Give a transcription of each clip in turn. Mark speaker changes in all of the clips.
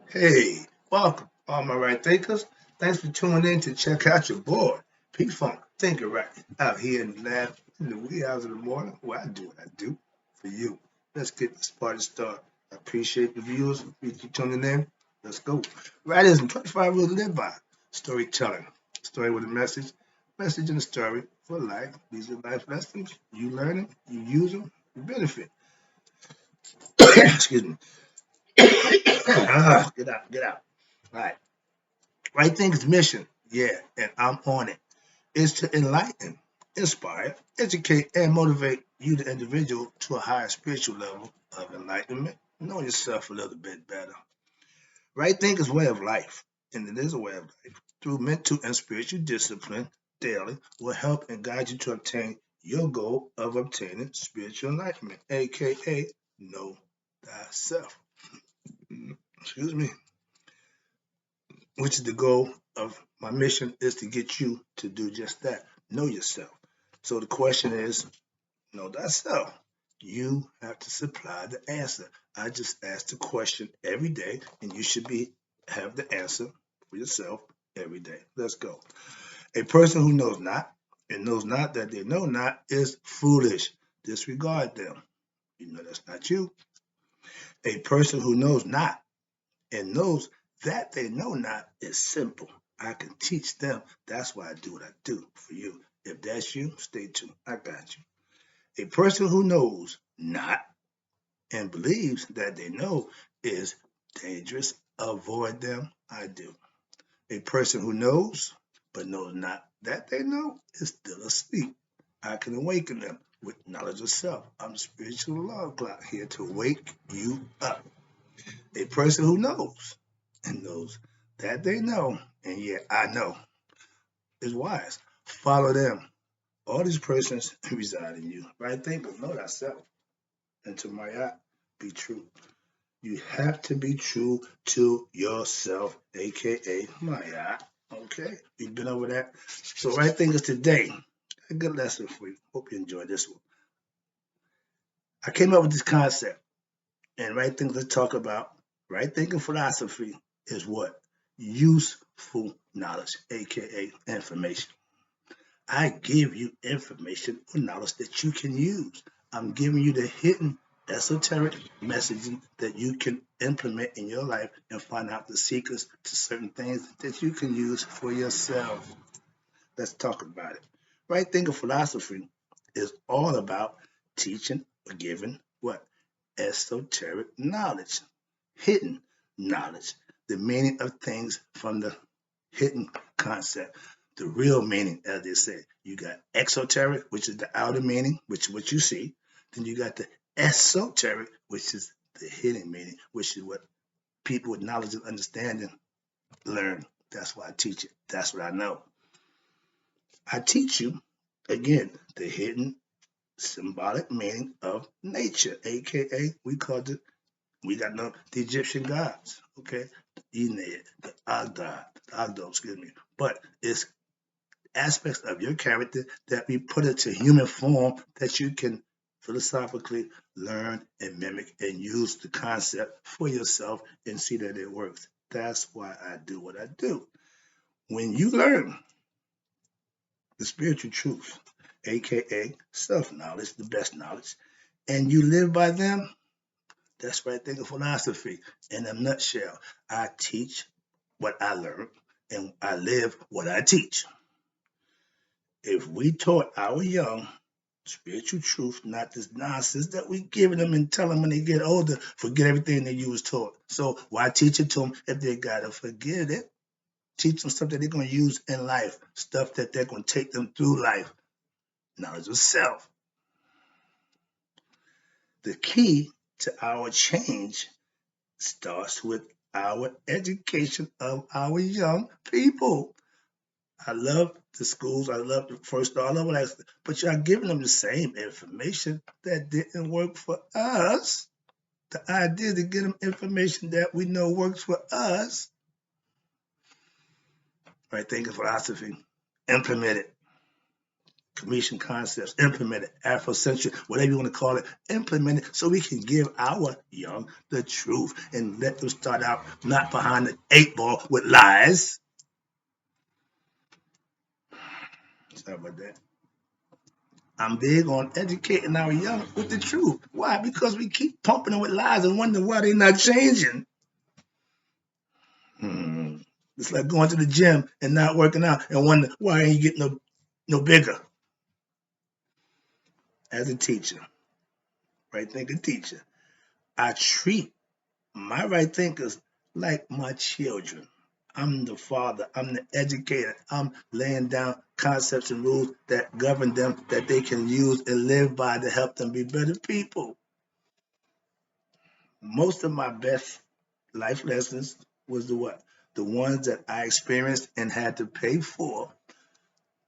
Speaker 1: Hey, welcome, all my right thinkers. Thanks for tuning in to check out your boy, P Funk Thinker Right, out here in the lab in the wee hours of the morning where I do what I do for you. Let's get this party started. I appreciate the viewers. Appreciate you tuning in. Let's go. Writers and 25 rules to live by. Storytelling. Story with a message. Message in a story for life. These are life lessons. You learn them, you use them, you benefit. Excuse me. Get out, get out. All right. Right Think's mission, yeah, and I'm on it, is to enlighten, inspire, educate, and motivate you, the individual, to a higher spiritual level of enlightenment. Know yourself a little bit better. Right Think is a way of life, and it is a way of life. Through mental and spiritual discipline daily will help and guide you to obtain your goal of obtaining spiritual enlightenment, aka know thyself. Excuse me. Which is the goal of my mission is to get you to do just that. Know yourself. So the question is, know thyself. You have to supply the answer. I just ask the question every day, and you should be have the answer for yourself every day. Let's go. A person who knows not and knows not that they know not is foolish. Disregard them. You know that's not you. A person who knows not and knows that they know not is simple. I can teach them. That's why I do what I do for you. If that's you, stay tuned. I got you. A person who knows not and believes that they know is dangerous. Avoid them. I do. A person who knows but knows not that they know is still asleep. I can awaken them with knowledge of self. I'm the spiritual alarm clock here to wake you up. A person who knows and knows that they know, and yet I know, is wise. Follow them. All these persons reside in you. Right? Think of know thyself. And to my eye, be true. You have to be true to yourself, aka my eye. Okay? We've been over that. So right thinkers today, a good lesson for you. Hope you enjoyed this one. I came up with this concept, and right things let's talk about right thinking philosophy is what? Useful knowledge, aka information. I give you information or knowledge that you can use. I'm giving you the hidden esoteric messaging that you can implement in your life and find out the secrets to certain things that you can use for yourself. Let's talk about it. Right thinking philosophy is all about teaching or giving what? Esoteric knowledge, hidden knowledge, the meaning of things from the hidden concept, the real meaning, as they say. You got exoteric, which is the outer meaning, which is what you see. Then you got the esoteric, which is the hidden meaning, which is what people with knowledge and understanding learn. That's why I teach it. That's what I know. I teach you, again, the hidden symbolic meaning of nature, aka we got the Egyptian gods, okay? The Ened, the Agdo, excuse me. But it's aspects of your character that we put into human form that you can philosophically learn and mimic and use the concept for yourself and see that it works. That's why I do what I do. When you learn the spiritual truth, aka self knowledge, the best knowledge, and you live by them, that's right there, philosophy. In a nutshell, I teach what I learn and I live what I teach. If we taught our young spiritual truth, not this nonsense that we giving them and tell them when they get older, forget everything that you was taught. So why teach it to them if they gotta forget it? Teach them stuff that they're gonna use in life, stuff that they're gonna take them through life. Knowledge of self. The key to our change starts with our education of our young people. I love the schools. I love the first start. I love what I, but you're giving them the same information that didn't work for us. The idea is to get them information that we know works for us. Right? Thinking philosophy. Implement it. Commission concepts, implemented, Afrocentric, whatever you want to call it, implemented so we can give our young the truth and let them start out not behind the 8 ball with lies. Sorry about that. I'm big on educating our young with the truth. Why? Because we keep pumping them with lies and wonder why they're not changing. It's like going to the gym and not working out and wonder why ain't you getting no bigger. As a teacher, right thinking teacher, I treat my right thinkers like my children. I'm the father, I'm the educator, I'm laying down concepts and rules that govern them that they can use and live by to help them be better people. Most of my best life lessons was the what? The ones that I experienced and had to pay for.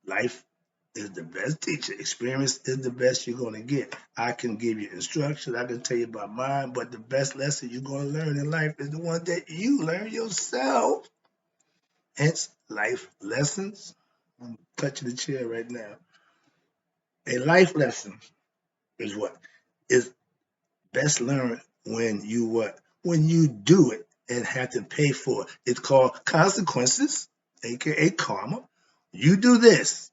Speaker 1: Life is the best teacher. Experience is the best you're going to get. I can give you instructions. I can tell you about mine, but the best lesson you're going to learn in life is the one that you learn yourself. Hence, life lessons. I'm touching the chair right now. A life lesson is what? Is best learned when you what? When you do it and have to pay for it. It's called consequences, aka karma. You do this.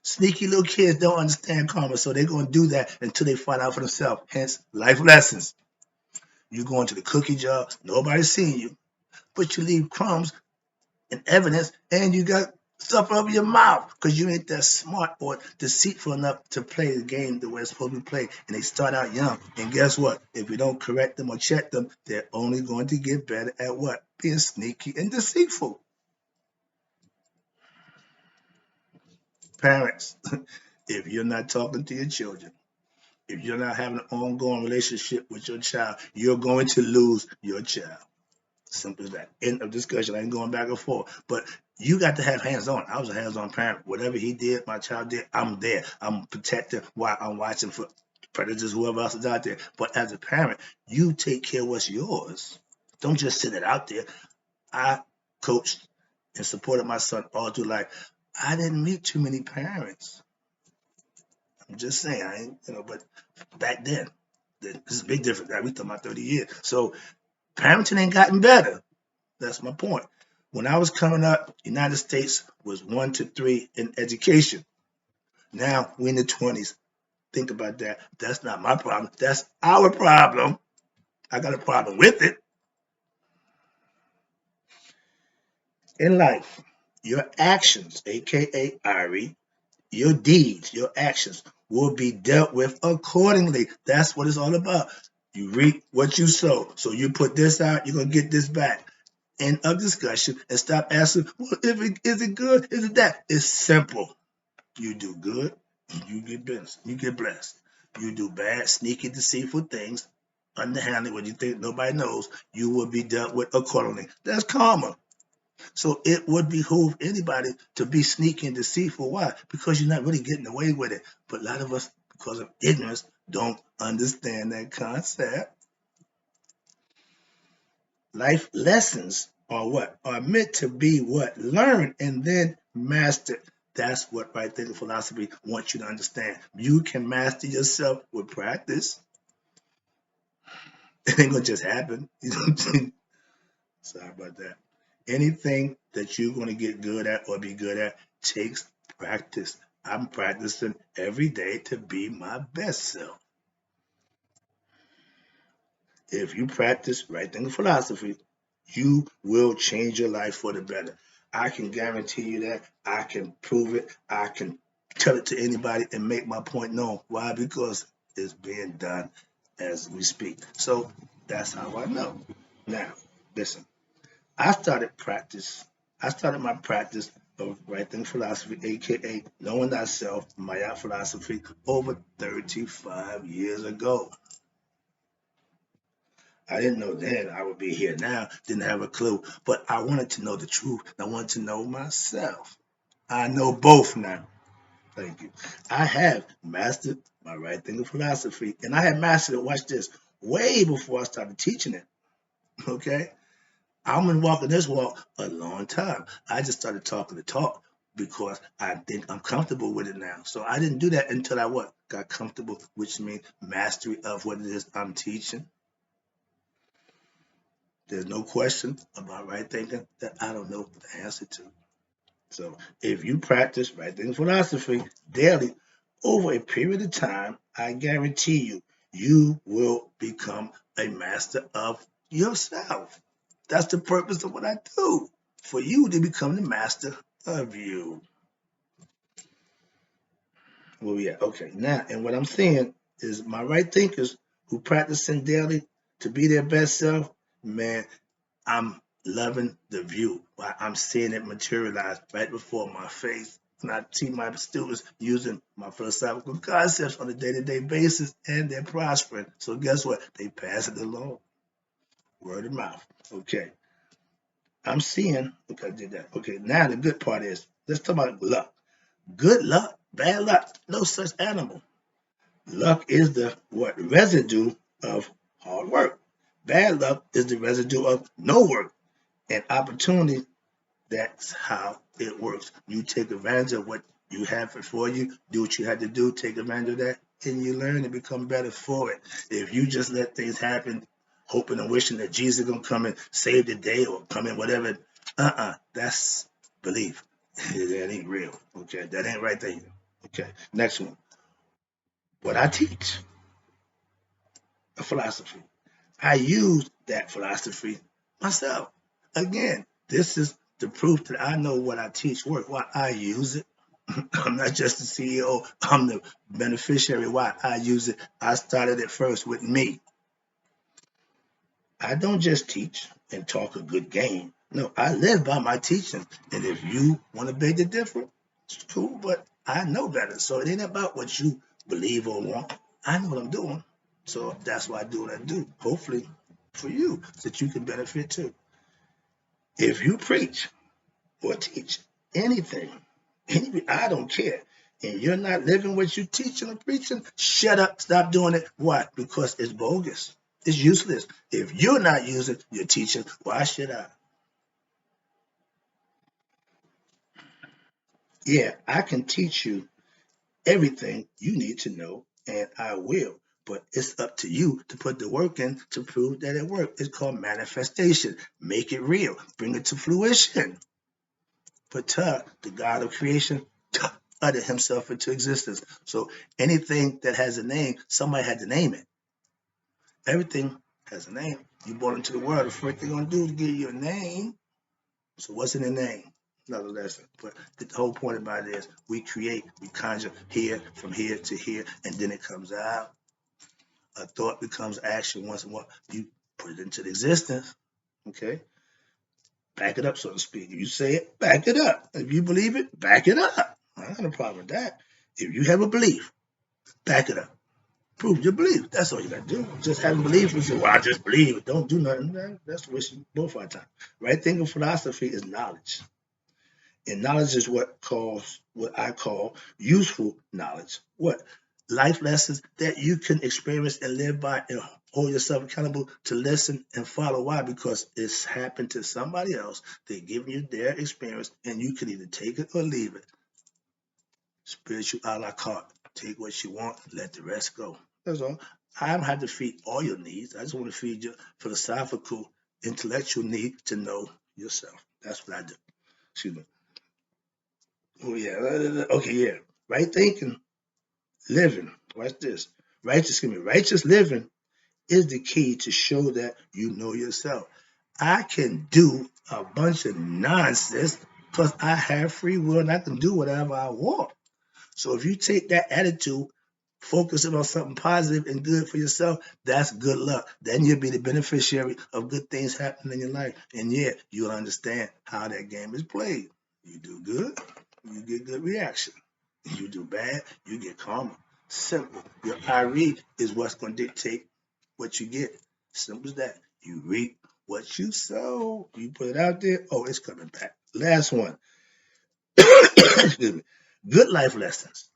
Speaker 1: Sneaky little kids don't understand karma, so they're going to do that until they find out for themselves. Hence, life lessons. You go into the cookie jar, nobody's seeing you, but you leave crumbs and evidence, and you got stuff over your mouth because you ain't that smart or deceitful enough to play the game the way it's supposed to be played. And they start out young. And guess what? If you don't correct them or check them, they're only going to get better at what? Being sneaky and deceitful. Parents, if you're not talking to your children, if you're not having an ongoing relationship with your child, you're going to lose your child. Simple as that. End of discussion. I ain't going back and forth. But you got to have hands-on. I was a hands-on parent. Whatever he did, my child did, I'm there. I'm protecting while I'm watching for predators, whoever else is out there. But as a parent, you take care of what's yours. Don't just sit it out there. I coached and supported my son all through life. I didn't meet too many parents. I'm just saying, I ain't, but back then, this is a big difference. We talking about 30 years. So parenting ain't gotten better. That's my point. When I was coming up, United States was 1 to 3 in education. Now we're in the 20s. Think about that. That's not my problem. That's our problem. I got a problem with it. In life, your actions, aka Ari, your deeds, your actions will be dealt with accordingly. That's what it's all about. You reap what you sow. So you put this out, you're going to get this back. End of discussion and stop asking, well, is it good? Is it that? It's simple. You do good, you get blessed. You get blessed. You do bad, sneaky, deceitful things, underhanded, what you think nobody knows, you will be dealt with accordingly. That's karma. So it would behoove anybody to be sneaky and deceitful. Why? Because you're not really getting away with it. But a lot of us, because of ignorance, don't understand that concept. Life lessons are what? Are meant to be what? Learned and then mastered. That's what right thinking philosophy wants you to understand. You can master yourself with practice. It ain't gonna just happen. Sorry about that. Anything that you're gonna get good at or be good at takes practice. I'm practicing every day to be my best self. If you practice right thinking philosophy, you will change your life for the better. I can guarantee you that. I can prove it. I can tell it to anybody and make my point known. Why? Because it's being done as we speak. So that's how I know. Now, listen, I started my practice of right thinking philosophy, aka knowing thyself, Maya philosophy, over 35 years ago. I didn't know then I would be here now, didn't have a clue, but I wanted to know the truth. I wanted to know myself. I know both now. Thank you. I have mastered my right thinking philosophy, and I had mastered it, watch this, way before I started teaching it. Okay? I've been walking this walk a long time. I just started talking the talk because I think I'm comfortable with it now. So I didn't do that until I what? Got comfortable, which means mastery of what it is I'm teaching. There's no question about right thinking that I don't know the answer to. So if you practice right thinking philosophy daily over a period of time, I guarantee you, you will become a master of yourself. That's the purpose of what I do, for you to become the master of you. Well, yeah, okay. Now, and what I'm saying is my right thinkers who practicing daily to be their best self, man, I'm loving the view. I'm seeing it materialize right before my face. And I see my students using my philosophical concepts on a day-to-day basis, and they're prospering. So guess what? They pass it along. Word of mouth. Okay. I'm seeing, okay, I did that. Okay, now the good part is, let's talk about luck. Good luck, bad luck, no such animal. Luck is the what residue of hard work. Bad luck is the residue of no work. And opportunity, that's how it works. You take advantage of what you have before you, do what you had to do, take advantage of that, and you learn to become better for it. If you just let things happen, hoping and wishing that Jesus is gonna come and save the day or come in whatever, that's belief. That ain't real. Okay, that ain't right there. Okay, next one. What I teach, a philosophy. I use that philosophy myself. Again, this is the proof that I know what I teach works. Why I use it. I'm not just the CEO, I'm the beneficiary. Why I use it. I started it first with me. I don't just teach and talk a good game. No, I live by my teaching. And if you want to beg the difference, it's cool, but I know better. So it ain't about what you believe or want. I know what I'm doing. So that's why I do what I do. Hopefully for you, so that you can benefit too. If you preach or teach anything, I don't care, and you're not living what you're teaching or preaching, shut up, stop doing it. Why? Because it's bogus. It's useless. If you're not using your teaching, why should I? Yeah, I can teach you everything you need to know, and I will. But it's up to you to put the work in to prove that it works. It's called manifestation. Make it real. Bring it to fruition. Ptah, the God of creation, uttered himself into existence. So anything that has a name, somebody had to name it. Everything has a name. You born into the world. The first thing they're gonna do is give you a name. So what's in the name? Another lesson. But the whole point about it is we create, we conjure here, from here to here, and then it comes out. A thought becomes action once and more. You put it into existence. Okay? Back it up, so to speak. If you say it, back it up. If you believe it, back it up. I don't have no problem with that. If you have a belief, back it up. Prove your belief. That's all you got to do. Just having belief and say, well, I just believe it. Don't do nothing. That's wasting both our time. Right thinking philosophy is knowledge. And knowledge is what I call useful knowledge. What? Life lessons that you can experience and live by and hold yourself accountable to listen and follow. Why? Because it's happened to somebody else. They're giving you their experience and you can either take it or leave it. Spiritual a la carte. Take what you want, let the rest go. That's all. I don't have to feed all your needs. I just want to feed your philosophical, intellectual need to know yourself. That's what I do. Excuse me. Oh yeah. Okay, yeah. Right thinking, living. Watch this. Righteous living is the key to show that you know yourself. I can do a bunch of nonsense because I have free will and I can do whatever I want. So if you take that attitude, focusing on something positive and good for yourself, that's good luck. Then you'll be the beneficiary of good things happening in your life. And yeah, you'll understand how that game is played. You do good, you get good reaction. You do bad, you get karma. Simple. Your I read is what's going to dictate what you get. Simple as that. You reap what you sow. You put it out there, oh, it's coming back. Last one. Excuse me. Good life lessons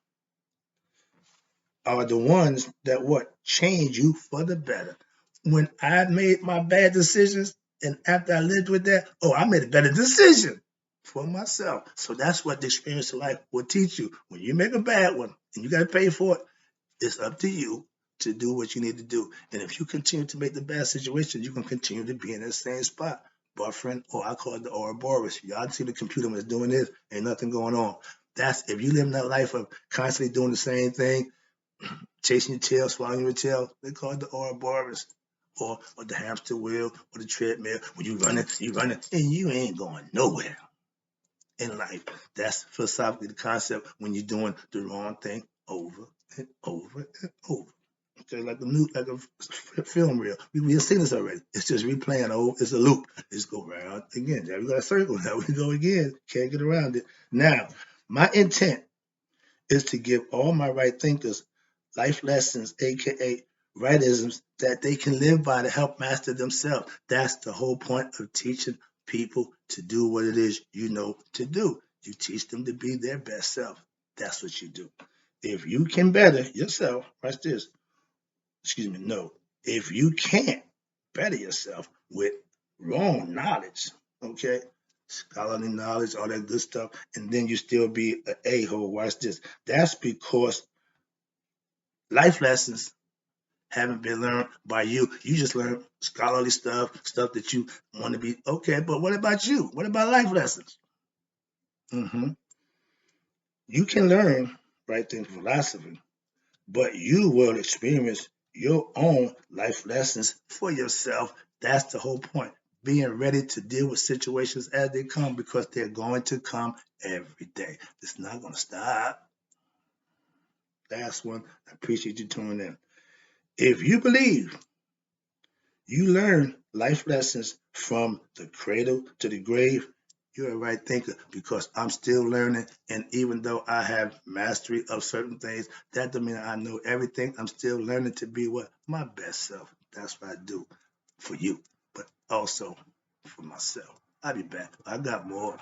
Speaker 1: are the ones that what change you for the better. When I made my bad decisions and after I lived with that, oh, I made a better decision. for myself. So that's what the experience of life will teach you. When you make a bad one and you got to pay for it, it's up to you to do what you need to do. And if you continue to make the bad situation, you can continue to be in that same spot, buffering, or I call it the Ouroboros. Y'all see the computer when it's doing this, ain't nothing going on. That's if you live in that life of constantly doing the same thing, chasing your tail, swallowing your tail, they call it the Ouroboros. Or the hamster wheel or the treadmill. When you running, and you ain't going nowhere in life. That's philosophically the concept when you're doing the wrong thing over and over and over. Okay, like a film reel. We've seen this already. It's just replaying. Oh, it's a loop. It's go round again. There we got a circle. Now we go again. Can't get around it. Now, my intent is to give all my right thinkers life lessons, aka rightisms, that they can live by to help master themselves. That's the whole point of teaching people to do what it is you know to do. You teach them to be their best self. That's what you do. If you can better yourself, watch this. Excuse me, no. If you can't better yourself with wrong knowledge, okay, scholarly knowledge, all that good stuff, and then you still be an a-hole, watch this. That's because life lessons haven't been learned by you. You just learn scholarly stuff that you want to be. Okay, but what about you? What about life lessons? You can learn right thing philosophy, but you will experience your own life lessons for yourself. That's the whole point. Being ready to deal with situations as they come because they're going to come every day. It's not going to stop. Last one. I appreciate you tuning in. If you believe you learn life lessons from the cradle to the grave, you're a right thinker because I'm still learning. And even though I have mastery of certain things, that doesn't mean I know everything. I'm still learning to be what? My best self. That's what I do for you, but also for myself. I'll be back. I got more.